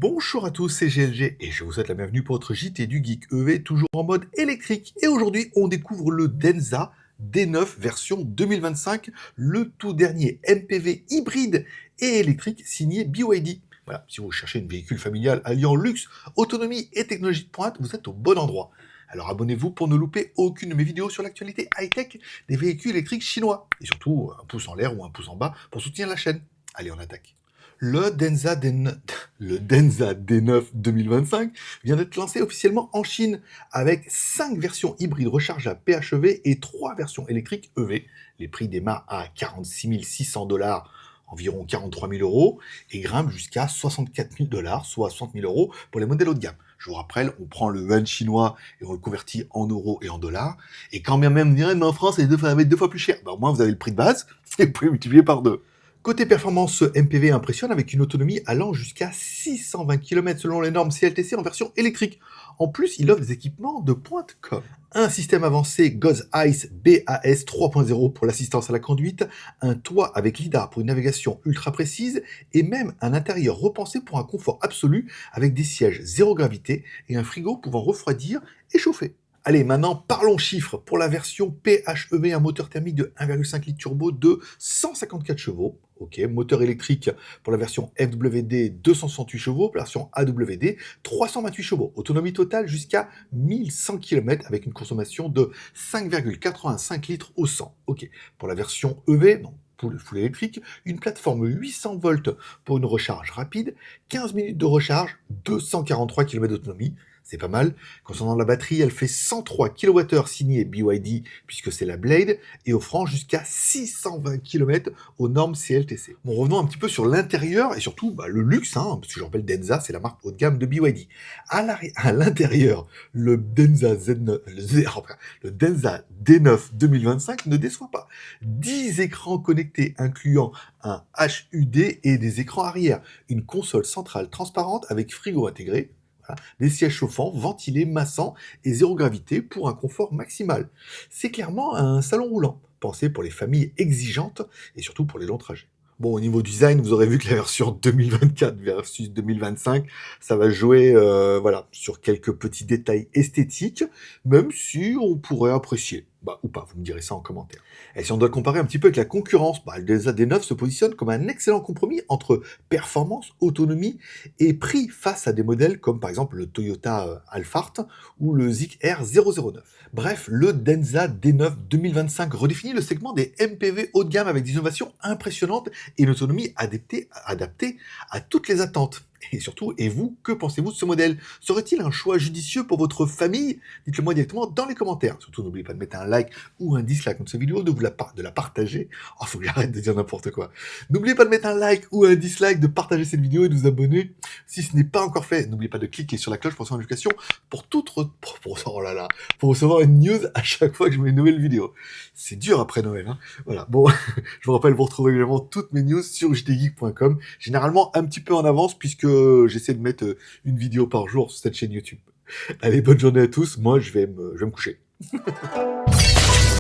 Bonjour à tous, c'est GLG et je vous souhaite la bienvenue pour votre JT du Geek EV, toujours en mode électrique. Et aujourd'hui, on découvre le Denza D9 version 2025, le tout dernier MPV hybride et électrique signé BYD. Voilà, si vous cherchez un véhicule familial alliant luxe, autonomie et technologie de pointe, vous êtes au bon endroit. Alors abonnez-vous pour ne louper aucune de mes vidéos sur l'actualité high-tech des véhicules électriques chinois. Et surtout, un pouce en l'air ou un pouce en bas pour soutenir la chaîne. Allez, on attaque. Le Denza D9 2025 vient d'être lancé officiellement en Chine avec 5 versions hybrides rechargeables PHEV et 3 versions électriques EV. Les prix démarrent à 46 600 $, environ 43 000 euros, et grimpent jusqu'à 64 000 $, soit 60 000 euros pour les modèles haut de gamme. Je vous rappelle, on prend le yuan chinois et on le convertit en euros et en dollars. Et quand bien même, mais en France, ça va être 2 fois plus cher. Ben, au moins, vous avez le prix de base et vous pouvez multiplier par 2. Côté performance, ce MPV impressionne avec une autonomie allant jusqu'à 620 km selon les normes CLTC en version électrique. En plus, il offre des équipements de pointe comme un système avancé GOZ ICE BAS 3.0 pour l'assistance à la conduite, un toit avec lidar pour une navigation ultra précise et même un intérieur repensé pour un confort absolu avec des sièges zéro gravité et un frigo pouvant refroidir et chauffer. Allez, maintenant parlons chiffres. Pour la version PHEV, un moteur thermique de 1,5 litre turbo de 154 chevaux. Ok, moteur électrique pour la version FWD 268 chevaux, pour la version AWD 328 chevaux. Autonomie totale jusqu'à 1100 km avec une consommation de 5,85 litres au 100. Ok, pour la version EV, donc pour le full électrique, une plateforme 800 volts pour une recharge rapide, 15 minutes de recharge, 243 km d'autonomie. C'est pas mal. Concernant la batterie, elle fait 103 kWh signée BYD, puisque c'est la Blade, et offrant jusqu'à 620 km aux normes CLTC. Bon, revenons un petit peu sur l'intérieur, et surtout le luxe, parce que je rappelle Denza, c'est la marque haut de gamme de BYD. À l'intérieur, le Denza le Denza D9 2025 ne déçoit pas. 10 écrans connectés incluant un HUD et des écrans arrière, une console centrale transparente avec frigo intégré, des sièges chauffants, ventilés, massants et zéro gravité pour un confort maximal. C'est clairement un salon roulant, pensé pour les familles exigeantes et surtout pour les longs trajets. Bon, au niveau design, vous aurez vu que la version 2024 versus 2025, ça va jouer sur quelques petits détails esthétiques, même si on pourrait apprécier. Ou pas, vous me direz ça en commentaire. Et si on doit le comparer un petit peu avec la concurrence, le Denza D9 se positionne comme un excellent compromis entre performance, autonomie et prix face à des modèles comme par exemple le Toyota Alphard ou le Zik R009. Bref, le Denza D9 2025 redéfinit le segment des MPV haut de gamme avec des innovations impressionnantes et une autonomie adaptée à toutes les attentes. Et surtout, et vous, que pensez-vous de ce modèle? Serait-il un choix judicieux pour votre famille? Dites-le moi directement dans les commentaires. Surtout, n'oubliez pas de mettre un like ou un dislike contre cette vidéo, de la partager. Oh, faut que j'arrête de dire n'importe quoi. N'oubliez pas de mettre un like ou un dislike, de partager cette vidéo et de vous abonner si ce n'est pas encore fait. N'oubliez pas de cliquer sur la cloche pour recevoir une notification pour recevoir une news à chaque fois que je mets une nouvelle vidéo. C'est dur après Noël, hein. Voilà. Bon, je vous rappelle, vous retrouvez également toutes mes news sur jtgeek.com. Généralement un petit peu en avance puisque j'essaie de mettre une vidéo par jour sur cette chaîne YouTube. Allez, bonne journée à tous. Moi, je vais me coucher.